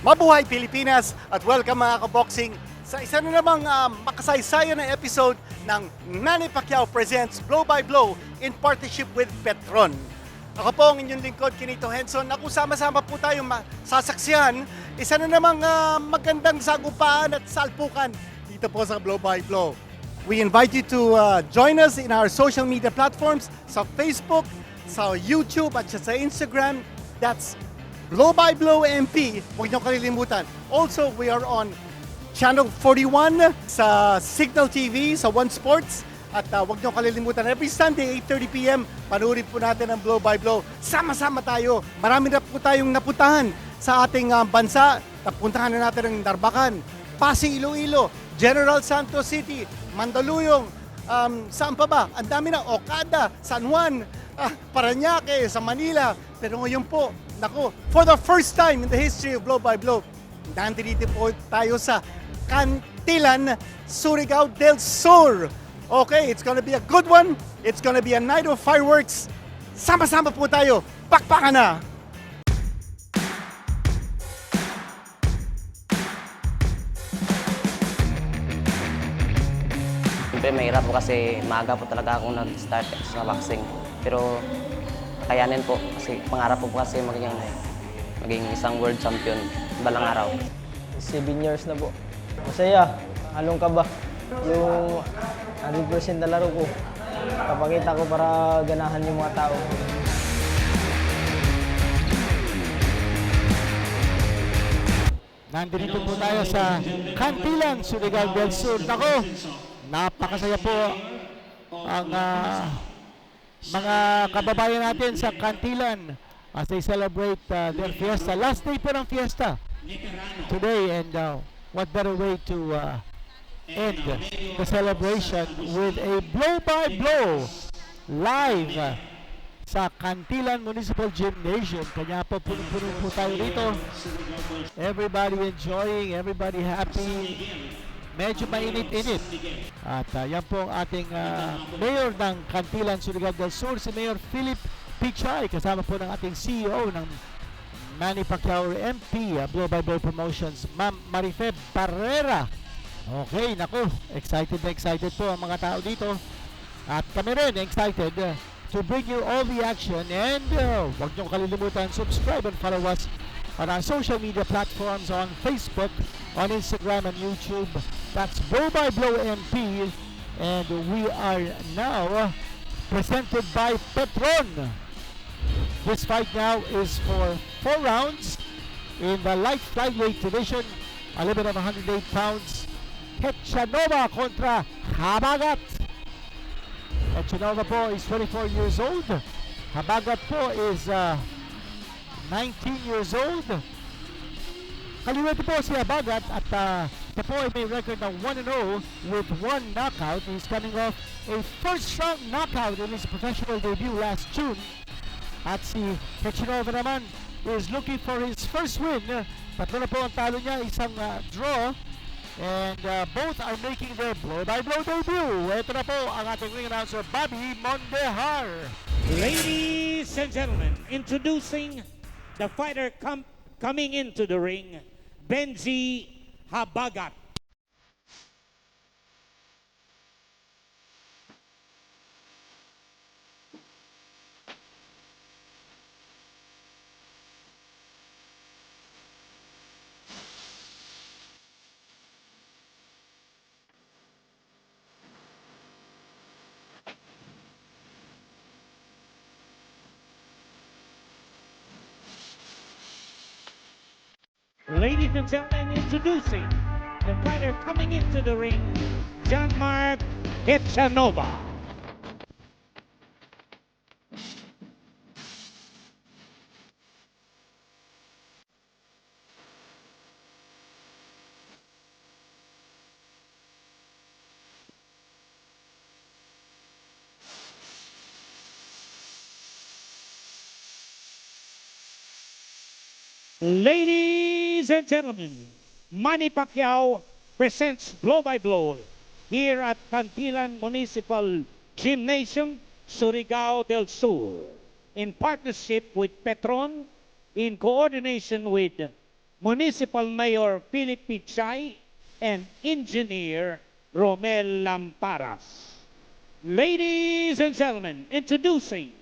Mabuhay Pilipinas at welcome mga kaboxing sa isa na namang makasaysayan na episode ng Manny Pacquiao Presents Blow by Blow in partnership with Petron. Ako po ang inyong lingkod, Kinito Henson, na kung sama-sama po tayong sasaksihan isa na namang magandang sagupaan at salpukan dito po sa Blow by Blow. We invite you to join us in our social media platforms sa Facebook, sa YouTube at sa Instagram. That's Blow by Blow MP, huwag niyo kalilimutan. Also, we are on Channel 41 sa Signal TV, sa One Sports. At huwag niyo kalilimutan, every Sunday, 8:30 p.m., panurin po natin ang Blow by Blow. Sama-sama tayo. Marami na po tayong napuntahan sa ating bansa. Napuntahan na natin ang Narbacan, Pasig, Iloilo, General Santos City, Mandaluyong, saan pa ba? Ang dami na, Okada, San Juan, Parañaque, sa Manila. Pero ngayon po, naku, for the first time in the history of Blow by Blow, nandito po tayo sa Cantilan, Surigao del Sur. Okay, it's gonna be a good one. It's gonna be a night of fireworks. Sama-sama po tayo. Pakpakan na! Siyempre mahirap po kasi maaga po talaga akong nag-start sa boxing. Pero kakayanin po kasi pangarap po kasi maging isang world champion balang araw. 7 years na po. Masaya. Halong ka ba? Yung 100% na laro ko. Kapakita ko para ganahan yung mga tao. Nandito po tayo sa Cantilan, Surigao del Sur. Nako, napakasaya po ang mga kababayan natin sa Cantilan as they celebrate their fiesta. Last day po ng fiesta today, and what better way to end the celebration with a blow-by-blow live sa Cantilan Municipal Gymnasium. Kanya po punong-puno po tayo rito. Everybody enjoying, everybody happy. Medyo mainit-init. At yan po ang ating mayor ng Cantilan, Surigao del Sur, si Mayor Philip Pichay, kasama po ng ating CEO ng Manny Pacquiao MP, Blow by Blow Promotions, Ma'am Marife Barrera. Okay, naku, excited na excited po ang mga tao dito. At kami rin excited to bring you all the action, and huwag niyong kalilimutan, subscribe and follow us on our social media platforms on Facebook, on Instagram and YouTube. That's Blow by Blow MP, and we are now presented by Petron. This fight now is for 4 rounds in the light flyweight division, a limit of 108 pounds. Hechanova kontra Habagat. Hechanova po is 24 years old. Habagat po is 19 years old. Kaliwete po si Habagat at ito po ay may record ng 1-0 with 1 knockout. He's coming off a first round knockout in his professional debut last June. At si Hechanova naman is looking for his first win. Tatlo na po ang talo niya, isang draw. And both are making their blow-by-blow debut. Ito na po ang ating ring announcer, Bobby Mondejar. Ladies and gentlemen, introducing the fighter coming into the ring, Benji Habagat. Ladies and gentlemen, introducing the fighter coming into the ring, John Mark Hechanova. Ladies and gentlemen, Manny Pacquiao presents Blow by Blow here at Cantilan Municipal Gymnasium, Surigao del Sur, in partnership with Petron, in coordination with Municipal Mayor Philip Pichay, and Engineer Romel Lamparas. Ladies and gentlemen, introducing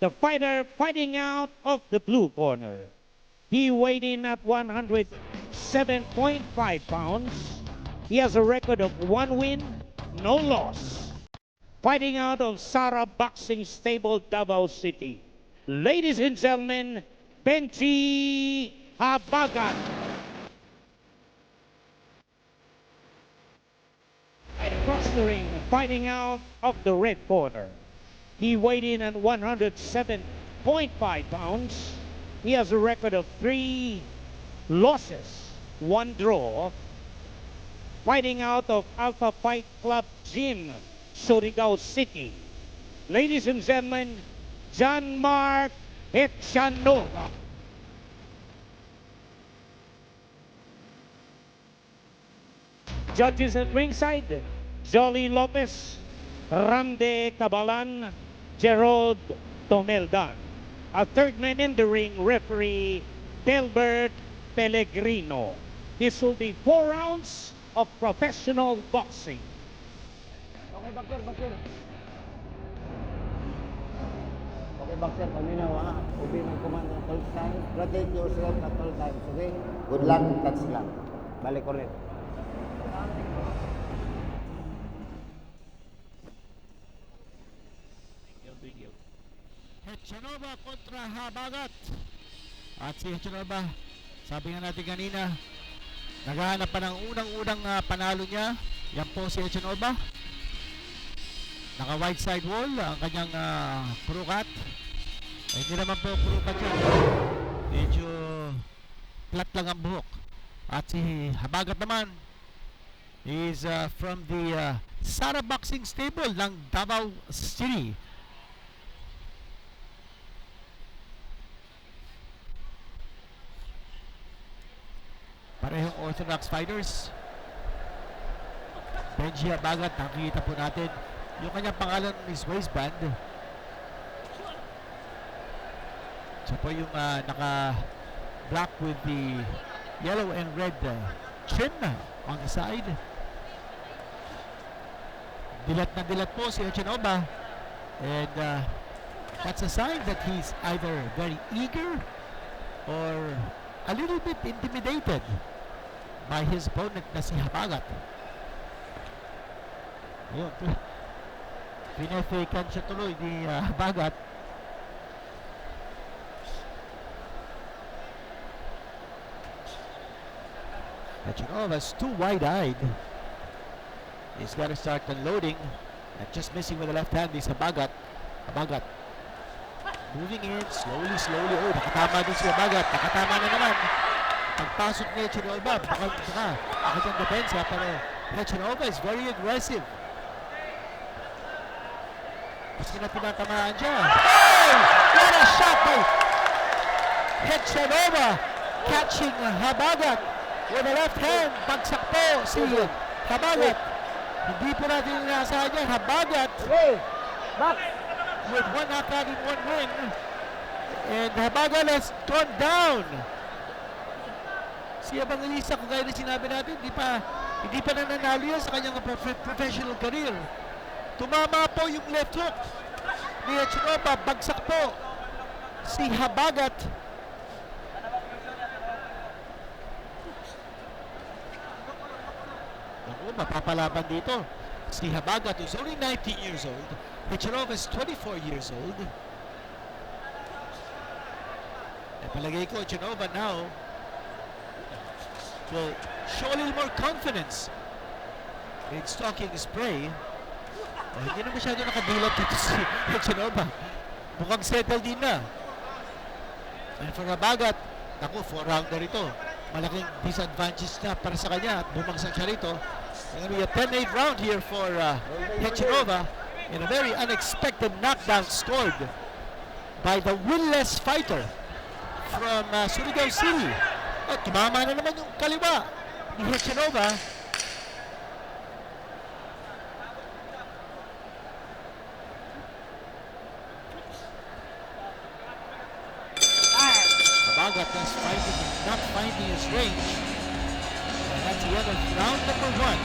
the fighter fighting out of the blue corner. He weighed in at 107.5 pounds. He has a record of 1 win, no loss. Fighting out of Sara Boxing Stable, Davao City. Ladies and gentlemen, Benji Habagat. Across the ring, fighting out of the red corner. He weighed in at 107.5 pounds. He has a record of 3 losses, 1 draw. Fighting out of Alpha Fight Club Gym, Surigao City. Ladies and gentlemen, John Mark Echanova. Judges at ringside, Jolly Lopez, Ramde Cabalan, Gerald Tomeldan. A third man in the ring, referee Delbert Pellegrino. This will be 4 rounds of professional boxing. Okay, Boxer, Boxer. Okay, Boxer, paminaw ha. Ubi ng command at all times. Protect yourself at all times, okay? Good luck, touch lang. Balik ulit. Echanova kontra Habagat. At si Echanova, sabi nga natin kanina, naghahanap pa ng unang-unang panalo niya. Yan po si Echanova. Naka white side wall ang kanyang purukat. Hindi naman po purukat yan. Medyo flat lang ang buhok. At si Habagat naman is from the Sara Boxing Stable ng Davao City. Parehong orthodox fighters. Benji Habagat, nakikita po natin yung kanyang pangalan is waistband. Siya po yung naka black with the yellow and red trim on the side. Dilat na dilat po si Echanova, and that's a sign that he's either very eager or a little bit intimidated by his opponent na si Habagat. Ayun, pinafakean siya tuloy ni Habagat. Echanova's too wide-eyed. He's got to start unloading, and just missing with the left hand is Habagat. Habagat moving in slowly. Oh, nakatama din si Habagat. Nakatama na naman. Pagpasok ni Echanova, nakatang depensa, pero Echanova is very aggressive. Mas na tinatamaan siya. Oh! What a shot by Echanova, catching Habagat with the left hand. Bagsak po si Habagat. Hindi po natin inaasahan niya. Habagat with 1 knockout and 1 win. And Habagat has gone down. Si Evangelista, kung gaya na sinabi natin, hindi pa nananalo yan sa kanyang professional career. Tumama po yung left hook ni Echanova. Bagsak po si Habagat. Ako, mapapalaban dito. Si Habagat is only 19 years old. Echanova is 24 years old. Palagay ko, Echanova now will show a little more confidence in stalking his prey. Hindi na masyado nakadilat dito si Echanova. Mukhang settle din na. And for Habagat, naku, 4-rounder ito. Malaking disadvantage na para sa kanya at bumagsak siya rito. It's going to be a 10-8 round here for Echanova in a very unexpected knockdown scored by the winless fighter from Surigao City. Oh, tumama na naman yung kaliwa ni Echanova. Habagat is not finding his range. And that's the end of round number 1.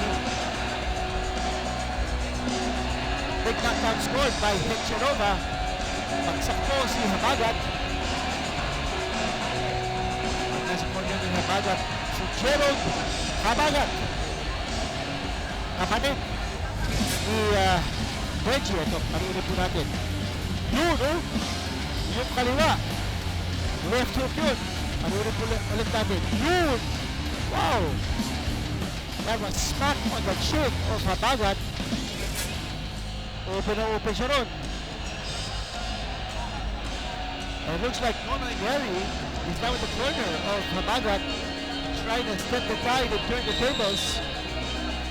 Big knockdown scored by Hechanova. Bagsak po si Habagat. Ang nasa corner ni Habagat, si Gerald Habagat. Kapatid ni Reggie. Ito, parinig po natin. Yun, oh. Yung kaliwa. Left hook yun. Parinig po ulit natin. Yun. Wow. That was smack on the chin of Habagat. Open na open siya ron. It looks like Nonoy Gary is now in the corner of Habagat, trying to step the tide and turn the tables.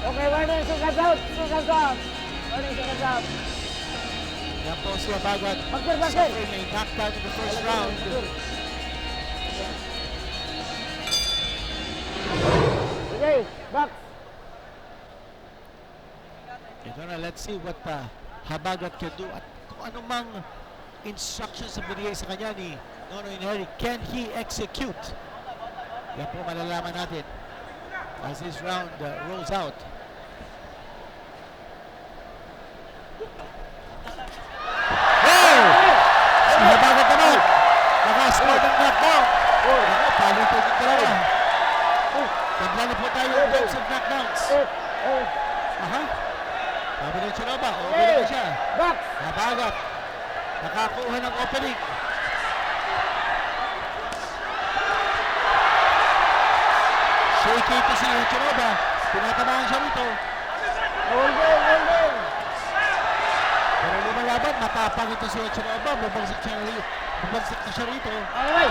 Okay, warning, sukat out! Sukat out! Warning, sukat out! Yan po si Habagat. Bakit? Suffering a knockdown in the first round. Okay, back! Ito na, let's see what Habagat can do at kung anumang instructions na binigay sa kanya ni Nonoy Gary, can he execute? Yan po malalaman natin as this round rolls out. Si Habagat naman, naka-score ng knockdown. Ako, palito yung dalawa. Taglali po tayo in terms of knockdowns. Aha. Sabi ng Chinoba, okay na siya. Back! Habagat, nakakuha ng opening. Shaky ito si Chinoba. Tinatamaan siya rito. Holding! Pero lumalaban, matapang ito si Chinoba. Babagsak na siya rito. Alright!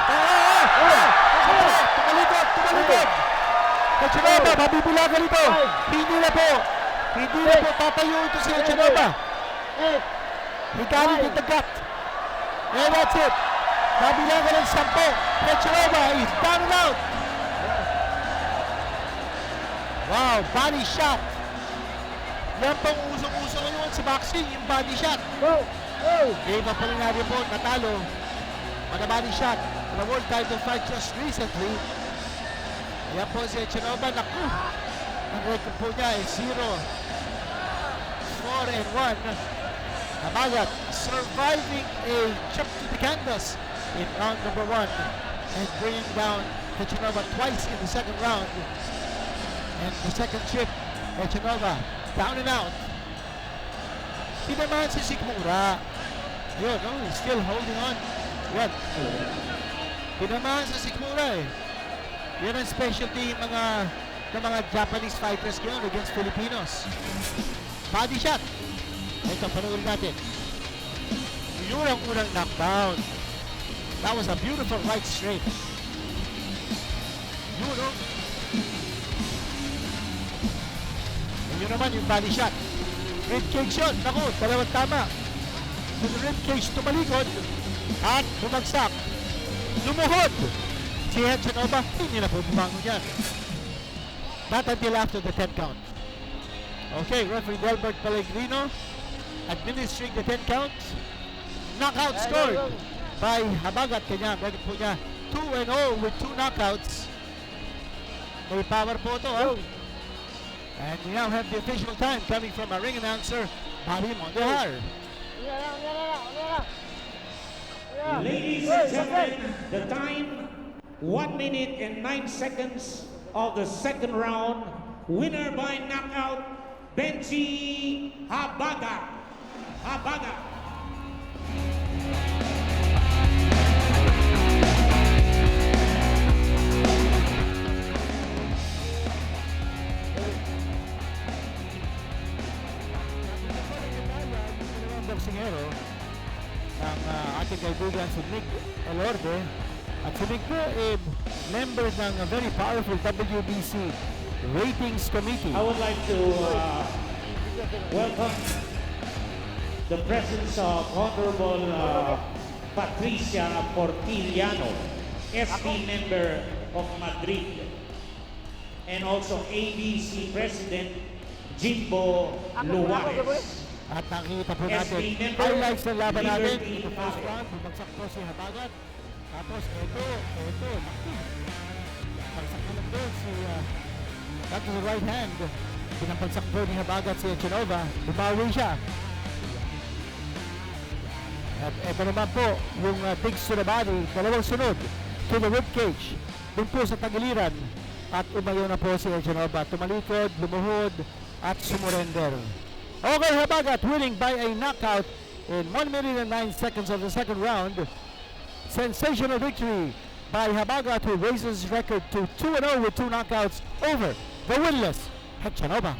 Tumalikod! Chinoba, mabibulagan ito. Hindi na po tatayo ito si Chinoba. He got it in the gut. And that's it. Mabilangan ng 10. Chinoba is down and out. Wow, body shot. Yan pang usong-uso ngayon sa boxing, yung body shot. Go! Dave Apolinario po, natalo. On a body shot in a world title fight just recently. Yan po si Chinoba. Naku, ang record po niya ay 0-4-1. Habagat surviving a trip to the canvas in round number 1 and bringing down Hechanova twice in the second round. And the second trip, Hechanova down and out. Tinamaan si Sikmura. Yun, oh, he's still holding on. Yan. Tinamaan si Sikmura eh. Yan ang specialty ng mga Japanese fighters ngayon against Filipinos. Body shot. Ito, panoorin natin. Yun ang unang knockdown. That was a beautiful right straight. Yun, oh. Yun naman yung body shot. Ribcage yun. Naku, dalawang tama. So the ribcage tumalikod at bumagsak. Lumuhod. Si Hechanova, hindi na po bumangon yan. Not until after the 10 count. Okay, referee Delbert Pellegrino administering the 10 count. Knockout scored by Habagat. Kanya, record po niya 2-0 with 2 knockouts. May power po ito, ha? And we now have the official time coming from our ring announcer, Bobby Mondehar. Ladies and gentlemen, the time 1 minute and 9 seconds of the second round. Winner by knockout, Benji Habagat. Boksingero ng ating kaibigan si Nick Elorde. At si Nick po member ng very powerful WBC Ratings Committee. I would like to welcome the presence of Honorable Patricia Portiliano, SB member of Madrid, and also ABC President Jimbo Luares. At nakikita po natin SB member, highlights ng laban natin. Liberty In the first Ave. round, bumagsak po si Habagat. Tapos, ito. Pagsak na lang doon si back to the right hand. Pinampagsak doon ni Habagat si Echanova. Bumawi siya. At ito naman po, yung digs to the body, dalawang sunod to the ribcage. Doon po sa tagiliran. At umayo na po si Echanova. Tumalikod, lumuhod, at sumurrender. Okay, Habagat winning by a knockout in 1 minute and 9 seconds of the second round. Sensational victory by Habagat, who raises his record to 2-0 with 2 knockouts over the winless Echanova.